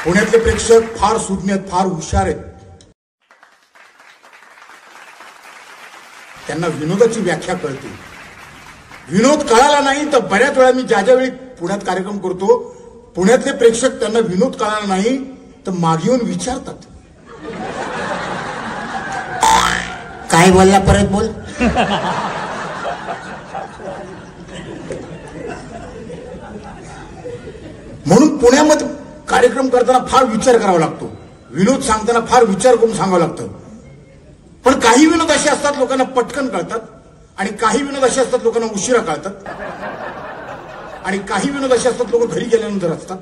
पुण्यातले प्रेक्षक फार सुज्ञ आहेत, फार हुशार आहेत. त्यांना विनोदाची व्याख्या कळते. विनोद कळाला नाही तर बऱ्याच वेळा मी ज्यावेळी पुण्यात कार्यक्रम करतो, पुण्यातले प्रेक्षक त्यांना विनोद कळाला नाही तर मागे येऊन विचारतात, काय बोलला, परत बोल. म्हणून पुण्यामध्ये कार्यक्रम करताना फार विचार करावा लागतो. विनोद सांगताना फार विचार करून सांगावं लागतं. पण काही विनोद असे असतात लोकांना पटकन कळतात, आणि काही विनोद असे असतात लोकांना उशिरा कळतात, आणि काही विनोद असे असतात लोक घरी गेल्यानंतर असतात.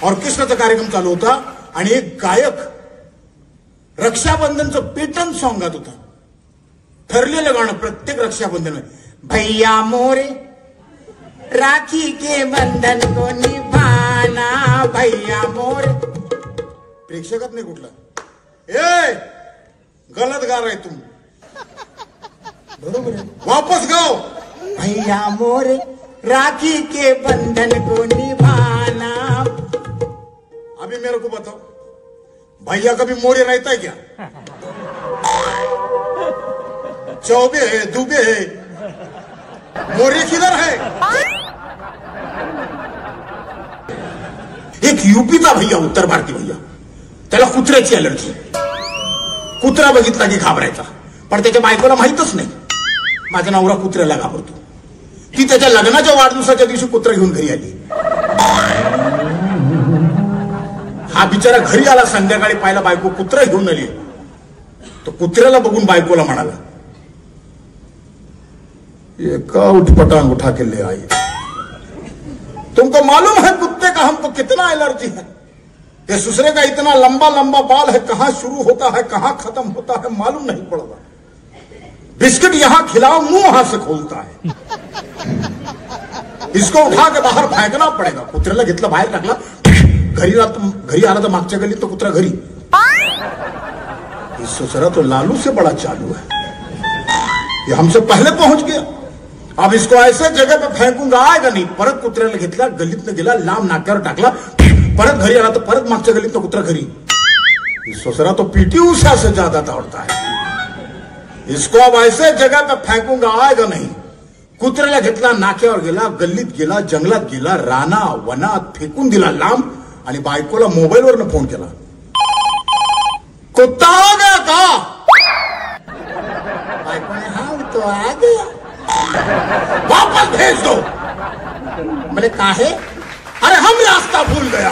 ऑर्केस्ट्राचा कार्यक्रम चालू होता आणि एक गायक रक्षाबंधनचं पेटंट सॉंग गात होता. ठरलेलं गाणं प्रत्येक रक्षाबंधन, भैया मोरे राखी के बंधन को निभाना, भैया मोरे. प्रेक्षकात नाही कुठला, ए गलत गा रहे तुम, बरोबर आहे, वापस गाओ. भैया मोरे राखी के बंधन को निभाना. अभी मेरे को बताओ, भैया कभी मोरे रहता है क्या? चौबे है, दुबे है, मोरे किधर है? एक यूपीचा भैया, उत्तर भारतीय भैया, त्याला कुत्र्याची अलर्जी. कुत्रा बघितला की घाबरायचा, पण त्याच्या बायकोला माहितच नाही माझा नवरा कुत्र्याला घाबरतो. ती त्याच्या लग्नाच्या वाढदिवसाच्या दिवशी कुत्रा घेऊन घरी आली. हा बिचारा घरी आला, संध्याकाळी पाहिला बायको कुत्रा घेऊन आली. तो कुत्र्याला बघून बायकोला म्हणाला, ये का उठपटांग उठा के ले आई, तुमको मालूम है कुत्ते का हमको कितना एलर्जी है? ये दूसरे का इतना लंबा लंबा बाल है, कहां शुरू होता है कहां खत्म होता है मालूम नहीं पड़ता. बिस्किट यहां खिलाओ, मुंह वहां से खोलता है. इसको उठा के बाहर फेंकना पड़ेगा. कुत्र्याला घेतला, बाहेर टाकला. घरी आला तर मागच्या गल्लीत तो कुत्रा घरी. ससुरा तो लालू से बड़ा चालू है, ये हमसे पहले पहुंच गया. अब इसको ऐसे जगह पे फेंकूंगा, आएगा नहीं. परत कुत्र्याला घेतला, गल्लीतनं गेला, लांब नाक्यावर टाकला. परत घरी आला तर परत मागच्या गल्लीतनं कुत्रा घरी. ससुरा तो पीटी उषा से ज्यादा दौड़ता है. इसको अब ऐसे जगह पे फेंकूंगा, आएगा नहीं. कुत्र्याला घेतला, नाक्यावर गेला, गल्लीत गेला, जंगलात गेला, राना वनात फेकून दिला लांब, आणि बायकोला मोबाईलवरनं फोन केला, कुत्ता आ गया का? बायको ने हाँ तो आ गया, वापस भेज दो. बोले काहे? अरे हम रास्ता भूल गया.